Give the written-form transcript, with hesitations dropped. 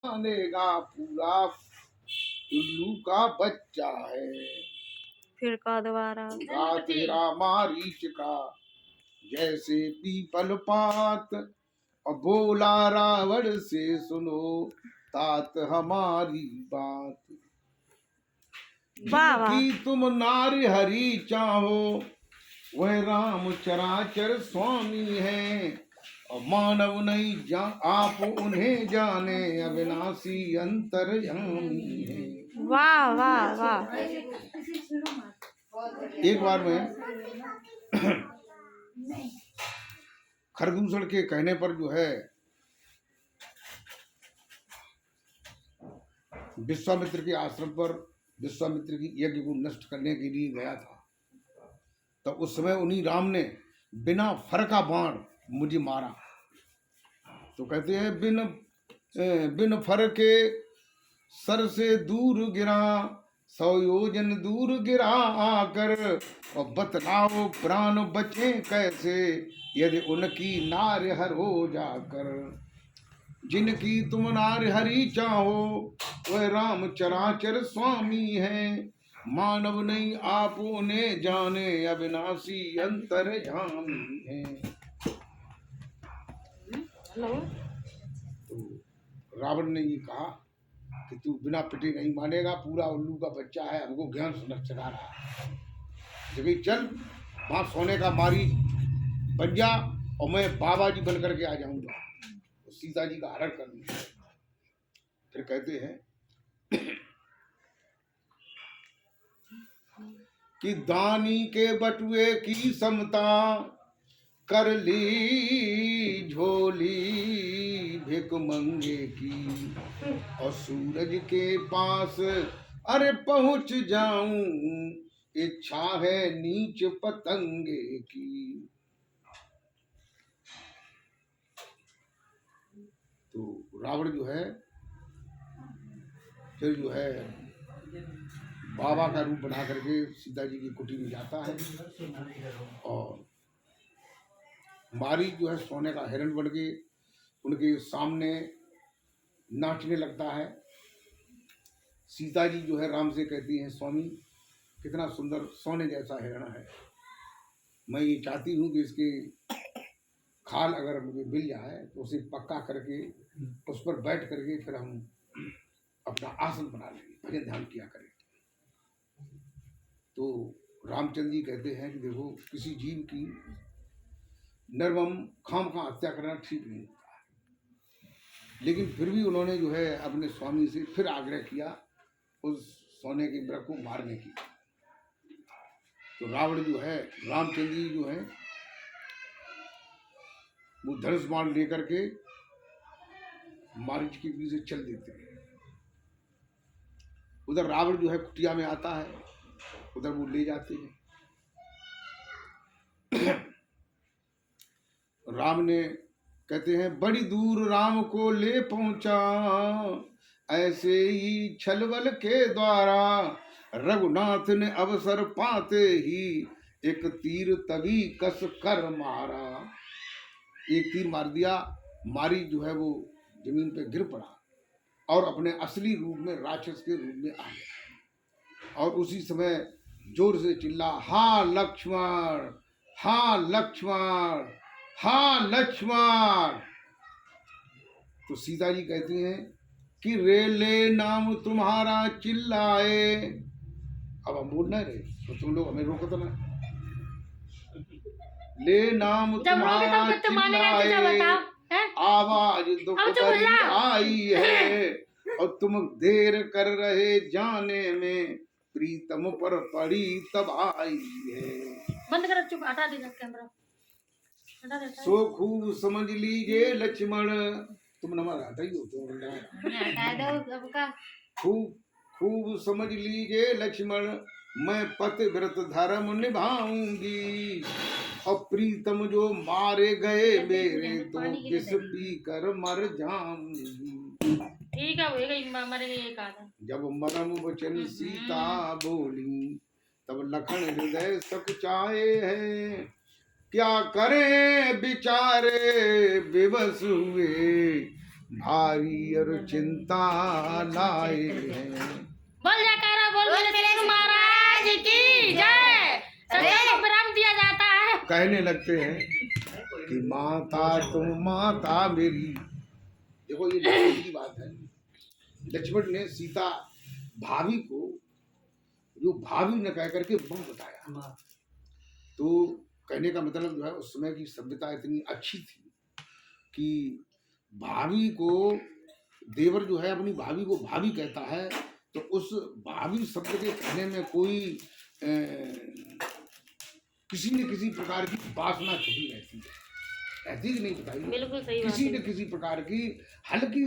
मानेगा पूरा उल्लू का बच्चा है। फिर का दोबारा रात तेरा मारीच का जैसे पीपल पात, और बोला रावण से सुनो तात हमारी बात। जिनकी तुम नारी हरि चाहो वह राम चराचर स्वामी है, और मानव नहीं आप उन्हें जाने अविनाशी अंतर्यामी है। वाह वाह वाह। एक बार में खरदूषण के कहने पर जो है विश्वामित्र के आश्रम पर विश्वामित्र की यज्ञ को नष्ट करने के लिए गया था। तो उस समय उन्हीं राम ने बिना फर का बाण मुझे मारा। तो कहते हैं बिन फर के सर से दूर गिरा, 100 योजन दूर गिरा आकर, और बतलाओ प्राण बचे कैसे यदि उनकी नार हर हो जाकर। जिनकी तुम नार हरि चाहो वह राम चराचर स्वामी है, मानव नहीं आप उन्हें जाने अविनाशी अंतर्यामी है। तो रावण ने ये कहा कि तू बिना पिटे नहीं मानेगा, पूरा उल्लू का बच्चा है, हमको ज्ञान चढ़ा रहा है। जब चल वहां सोने का मारी बन जा और मैं बाबा जी बन करके आ जाऊंगा, तो सीता जी का हरण कर लूंगा। फिर कहते हैं कि दानी के बटुए की समता कर ली झोली भिख मंगे की, और सूरज के पास अरे पहुंच जाऊं इच्छा है नीच पतंगे की। तो रावण जो है फिर जो है बाबा का रूप बना करके सीता जी की कुटी में जाता है, और मारी जो है सोने का हिरण बन के उनके सामने नाचने लगता है। सीता जी जो है राम से कहती हैं, स्वामी कितना सुंदर सोने जैसा हिरण है, मैं ये चाहती हूँ कि इसके खाल अगर मुझे मिल जाए तो उसे पक्का करके उस पर बैठ करके फिर हम अपना आसन बना लेंगे, भजन ध्यान किया करें। तो रामचंद्र जी कहते हैं कि देखो किसी जीव की निर्मम खामखा हत्या करना ठीक नहीं होता है, लेकिन फिर भी उन्होंने जो है अपने स्वामी से फिर आग्रह किया उस सोने के मृग को मारने की। तो रावण जो है रामचंद्र जी जो है वो धनुष बाण लेकर के मारीच के पीछे चल देते हैं। उधर रावण जो है कुटिया में आता है, उधर वो ले जाते हैं। राम ने कहते हैं बड़ी दूर राम को ले पहुंचा, ऐसे ही छलबल के द्वारा रघुनाथ ने अवसर पाते ही एक तीर तभी कस कर मारा। एक तीर मार दिया, मारी जो है वो जमीन पे गिर पड़ा और अपने असली रूप में राक्षस के रूप में आ गया, और उसी समय जोर से चिल्ला, हा लक्ष्मण, हा लक्ष्मण, हा लक्ष्मण। तो सीता जी कहती हैं कि रे ले नाम तुम्हारा चिल्लाए। अब हम बोल नहीं रहे तो तुम लोग हमें रोको तो ना। ले नाम तुम्हारा चिल्लाए, आवाज दुख भरी आई है, और तुम देर कर रहे जाने में, प्रीतम पर पड़ी तब आई है। बंद कर, चुप, हटा दे कैमरा, हटा दे। सो खूब समझ लीजिए लक्ष्मण, तुम नंबर हटा ही हो तो हटा दो सबका। खूब समझ लीजिए लक्ष्मण, मैं पतिव्रत धर्म निभाऊंगी, और प्रीतम जो मारे गए मेरे तो विष पी कर मर जाऊंगी। ठीक है, होएगा, मरेगा ये कहा। जब मरम वचन सीता बोली, तब लखन हृदय सकुचाए है, क्या करें बिचारे विवश हुए, भारी और चिंता लाए हैं। बोल जयकारा बोल मेरे महाराज की जय। सत्य को विराम दिया जाता है। कहने लगते हैं कि माता तुम माता मेरी। देखो ये लक्ष्मण की बात है। लक्ष्मण ने सीता भाभी को जो भाभी न कह करके बहू बताया। तो कहने का मतलब जो है उस समय की सभ्यता इतनी अच्छी थी कि भाभी को देवर जो है अपनी भाभी को भाभी कहता है, तो उस भाभी शब्द के कहने में कोई किसी न किसी प्रकार की वासना छुपी रहती है। ऐसी कि नहीं बताइए, बिल्कुल सही बात किसी है। न किसी प्रकार की हल्की